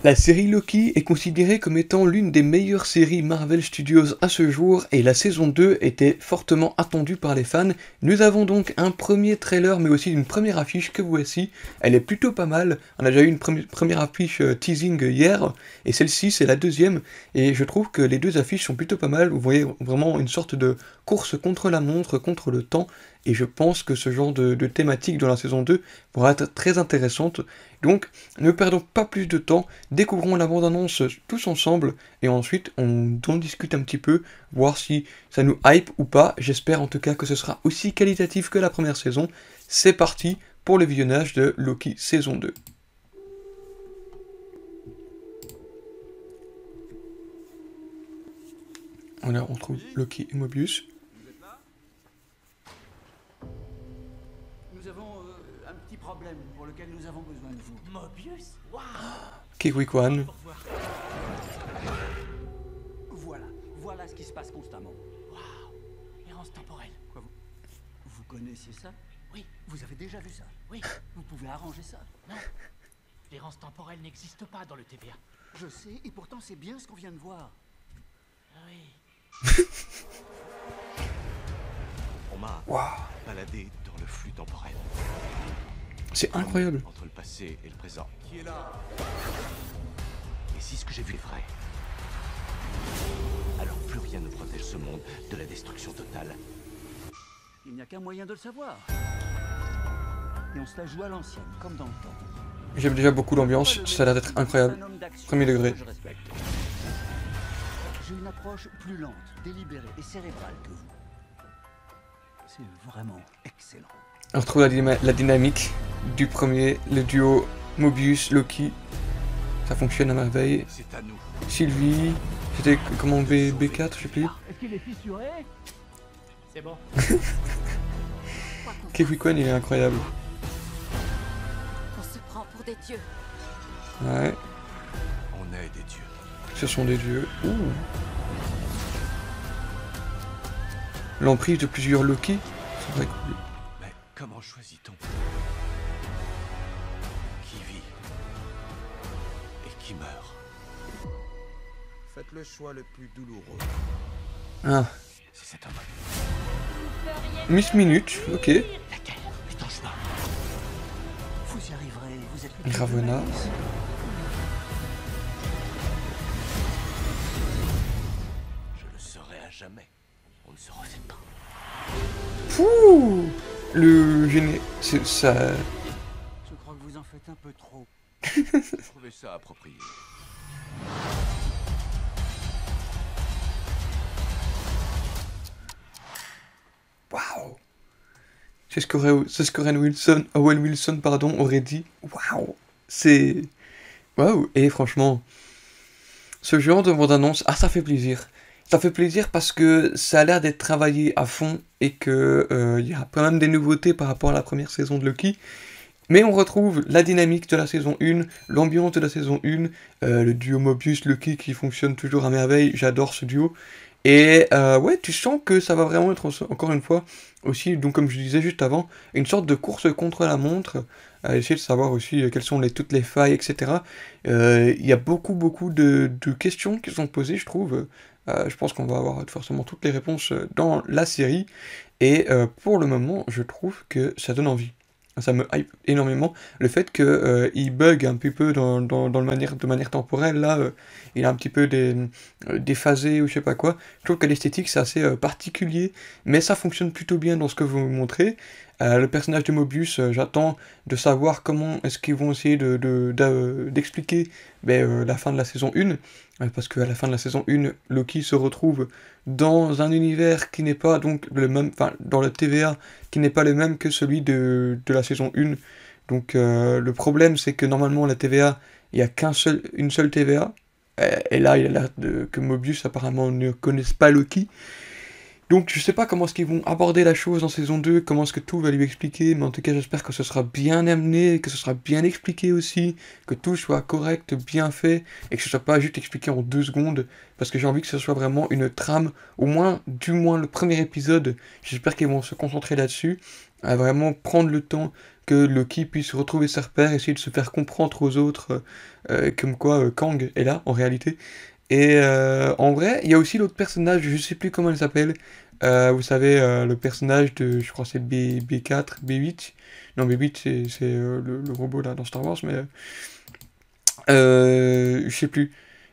La série Loki est considérée comme étant l'une des meilleures séries Marvel Studios à ce jour et la saison 2 était fortement attendue par les fans. Nous avons donc un premier trailer mais aussi une première affiche que voici. Elle est plutôt pas mal. On a déjà eu une première affiche teasing hier et celle-ci c'est la deuxième et je trouve que les deux affiches sont plutôt pas mal. Vous voyez vraiment une sorte de course contre la montre, contre le temps et je pense que ce genre de thématique dans la saison 2 pourra être très intéressante. Donc ne perdons pas plus de temps, découvrons la bande-annonce tous ensemble, et ensuite on en discute un petit peu, voir si ça nous hype ou pas. J'espère en tout cas que ce sera aussi qualitatif que la première saison. C'est parti pour le visionnage de Loki saison 2. Voilà, on trouve Loki et Mobius. Vous êtes là? Nous avons un petit problème pour lequel nous avons besoin de vous. Mobius? Waouh! Kiwi Kwan. Voilà ce qui se passe constamment. Waouh! Errance temporelle. Quoi, vous connaissez ça? Oui, Vous avez déjà vu ça? oui, Vous pouvez arranger ça? non. L'errance temporelle n'existe pas dans le TVA. Je sais, et pourtant c'est bien ce qu'on vient de voir. Oui. On m'a Waouh, baladé dans le flux temporel. c'est incroyable. Entre le passé et le présent. Qui est là? Et si ce que j'ai vu est vrai, alors plus rien ne protège ce monde de la destruction totale. Il n'y a qu'un moyen de le savoir. Et on se la joue à l'ancienne, comme dans le temps. J'aime déjà beaucoup l'ambiance, ça a l'air d'être incroyable. Un homme d'action Premier degré. que je respecte. J'ai une approche plus lente, délibérée et cérébrale que vous. C'est vraiment excellent. On retrouve la dynamique du premier, le duo Mobius-Loki. Ça fonctionne à merveille. C'est à nous. Sylvie, c'était comment B4, je sais plus. Est-ce qu'il est fissuré? C'est bon. Kiwi Kwan, il est incroyable. On se prend pour des dieux. Ouais, On est des dieux. ce sont des dieux. Ouh. L'emprise de plusieurs Loki, c'est vrai cool. Mais comment choisit-on qui vit et qui meurt? Faites le choix le plus douloureux. Ah, C'est cet homme. Miss Minute, ok. Laquelle? C'est ton choix. Vous y arriverez, vous êtes le Ravonna. Je le saurai à jamais. On ne se refait pas. Pouh. Le géné... c'est ça... Je crois que vous en faites un peu trop. Je trouvais ça approprié. Waouh. C'est ce qu'Owen Wilson, pardon, aurait dit. Waouh. C'est... Waouh. Et franchement, ce genre de bande-annonce, ah, ça fait plaisir. Ça fait plaisir parce que ça a l'air d'être travaillé à fond et que il y a quand même des nouveautés par rapport à la première saison de Loki. Mais on retrouve la dynamique de la saison 1, l'ambiance de la saison 1, le duo Mobius-Loki qui fonctionne toujours à merveille, j'adore ce duo. Et ouais, tu sens que ça va vraiment être, encore une fois, aussi, donc comme je disais juste avant, une sorte de course contre la montre, à essayer de savoir aussi quelles sont toutes les failles, etc. Il y a beaucoup de questions qui sont posées, je trouve. Je pense qu'on va avoir forcément toutes les réponses dans la série. Et pour le moment, je trouve que ça donne envie. Ça me hype énormément. Le fait qu'il bug un petit peu de manière temporelle, là, il a un petit peu déphasé ou je sais pas quoi. Je trouve que l'esthétique c'est assez particulier, mais ça fonctionne plutôt bien dans ce que vous me montrez. Le personnage de Mobius, j'attends de savoir comment est-ce qu'ils vont essayer d'expliquer la fin de la saison 1. Parce qu'à la fin de la saison 1, Loki se retrouve dans un univers qui n'est pas donc le même, enfin dans le TVA, qui n'est pas le même que celui de la saison 1. Donc le problème c'est que normalement la TVA, il n'y a une seule TVA. Et là il a l'air que Mobius apparemment ne connaisse pas Loki. Donc je sais pas comment est-ce qu'ils vont aborder la chose en saison 2, comment est-ce que tout va lui expliquer, mais en tout cas j'espère que ce sera bien amené, que ce sera bien expliqué aussi, que tout soit correct, bien fait, et que ce soit pas juste expliqué en 2 secondes, parce que j'ai envie que ce soit vraiment une trame, du moins le premier épisode, j'espère qu'ils vont se concentrer là-dessus, à vraiment prendre le temps que Loki puisse retrouver ses repères, essayer de se faire comprendre aux autres, comme quoi Kang est là en réalité. Et en vrai, il y a aussi l'autre personnage, je sais plus comment elle s'appelle, vous savez, le personnage de, je crois que c'est B4, B8, non B8 c'est le robot là dans Star Wars, mais je sais plus,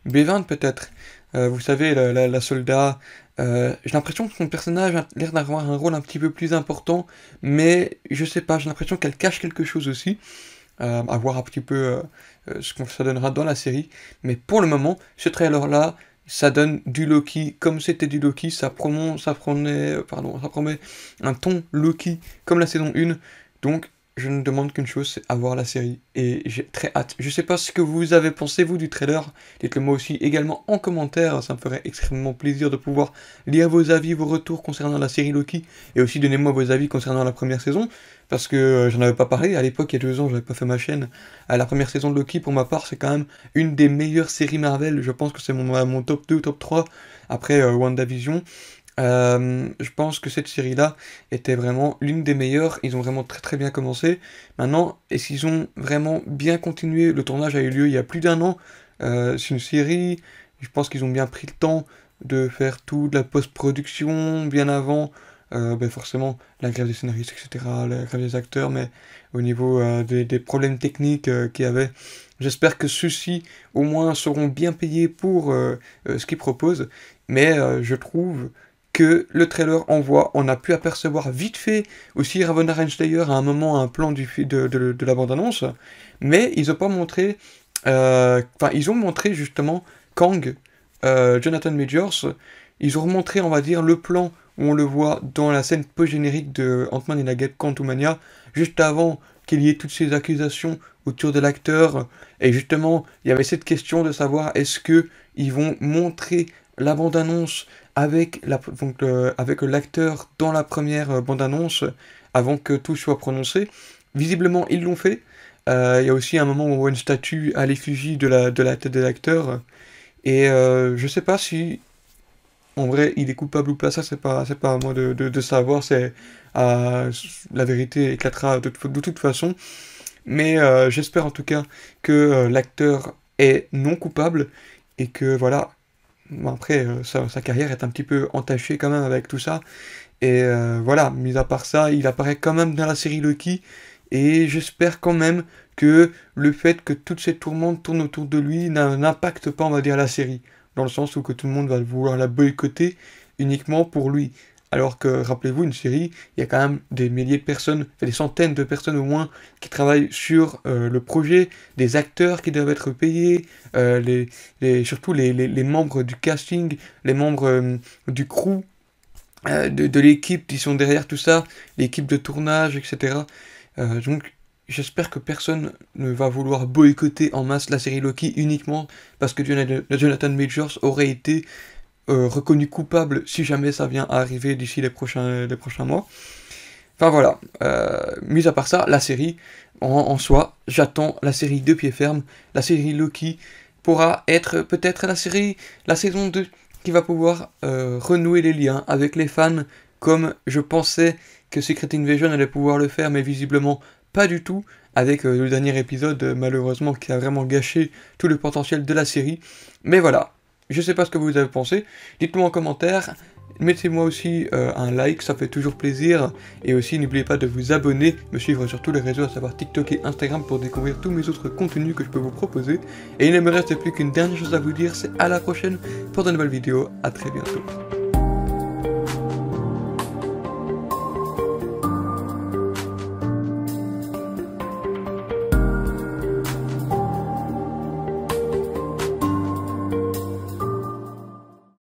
B20 peut-être, vous savez, la soldat, j'ai l'impression que son personnage a l'air d'avoir un rôle un petit peu plus important, mais je sais pas, j'ai l'impression qu'elle cache quelque chose aussi, à voir un petit peu ce que ça donnera dans la série, mais pour le moment, ce trailer-là, ça donne du Loki comme c'était du Loki, ça promet un ton Loki comme la saison 1, donc je ne demande qu'une chose, c'est avoir la série, et j'ai très hâte. Je sais pas ce que vous avez pensé, vous, du trailer, dites-le moi aussi également en commentaire, ça me ferait extrêmement plaisir de pouvoir lire vos avis, vos retours concernant la série Loki, et aussi donnez-moi vos avis concernant la première saison, parce que j'en avais pas parlé, à l'époque, il y a 2 ans, j'avais pas fait ma chaîne. La première saison de Loki, pour ma part, c'est quand même une des meilleures séries Marvel, je pense que c'est mon top 2, top 3, après WandaVision. Je pense que cette série-là était vraiment l'une des meilleures, ils ont vraiment très très bien commencé. Maintenant, est-ce qu'ils ont vraiment bien continué? Le tournage a eu lieu il y a plus d'1 an, c'est une série, je pense qu'ils ont bien pris le temps de faire toute la post-production bien avant, forcément la grève des scénaristes, etc., la grève des acteurs, mais au niveau des problèmes techniques qu'il y avait, j'espère que ceux-ci au moins seront bien payés pour ce qu'ils proposent, mais je trouve que le trailer envoie, on a pu apercevoir vite fait aussi Ravonna Renslayer à un moment un plan de la bande-annonce, mais ils ont pas montré, ils ont montré justement Kang, Jonathan Majors, ils ont remontré, on va dire, le plan où on le voit dans la scène post-générique de Ant-Man et la Guêpe Quantumania, juste avant qu'il y ait toutes ces accusations autour de l'acteur, et justement, il y avait cette question de savoir est-ce que ils vont montrer la bande-annonce avec l'acteur dans la première bande-annonce avant que tout soit prononcé. Visiblement, ils l'ont fait. Il y a aussi un moment où on voit une statue à l'effigie de la tête de l'acteur. Et je sais pas si, en vrai, il est coupable ou pas, ça c'est pas à moi de savoir, la vérité éclatera de toute façon. Mais j'espère en tout cas que l'acteur est non coupable et que voilà. Après, sa carrière est un petit peu entachée quand même avec tout ça. Et voilà, mis à part ça, il apparaît quand même dans la série Loki. Et j'espère quand même que le fait que toute cette tourmente tourne autour de lui n'impacte pas, on va dire, la série. Dans le sens où que tout le monde va vouloir la boycotter uniquement pour lui. Alors que, rappelez-vous, une série, il y a quand même des milliers de personnes, des centaines de personnes au moins, qui travaillent sur le projet, des acteurs qui doivent être payés, surtout les membres du casting, les membres du crew, de l'équipe qui sont derrière tout ça, l'équipe de tournage, etc. Donc, j'espère que personne ne va vouloir boycotter en masse la série Loki uniquement parce que Jonathan Majors aurait été reconnu coupable si jamais ça vient à arriver d'ici les prochains mois. Enfin voilà, mis à part ça, la série, en soi, j'attends la série de pied ferme. La série Loki pourra être peut-être la saison 2 qui va pouvoir renouer les liens avec les fans, comme je pensais que Secret Invasion allait pouvoir le faire, mais visiblement pas du tout, avec le dernier épisode, malheureusement, qui a vraiment gâché tout le potentiel de la série. Mais voilà. Je sais pas ce que vous avez pensé, dites-moi en commentaire, mettez-moi aussi un like, ça fait toujours plaisir, et aussi n'oubliez pas de vous abonner, me suivre sur tous les réseaux, à savoir TikTok et Instagram pour découvrir tous mes autres contenus que je peux vous proposer, et il ne me reste plus qu'une dernière chose à vous dire, c'est à la prochaine pour de nouvelles vidéos, à très bientôt.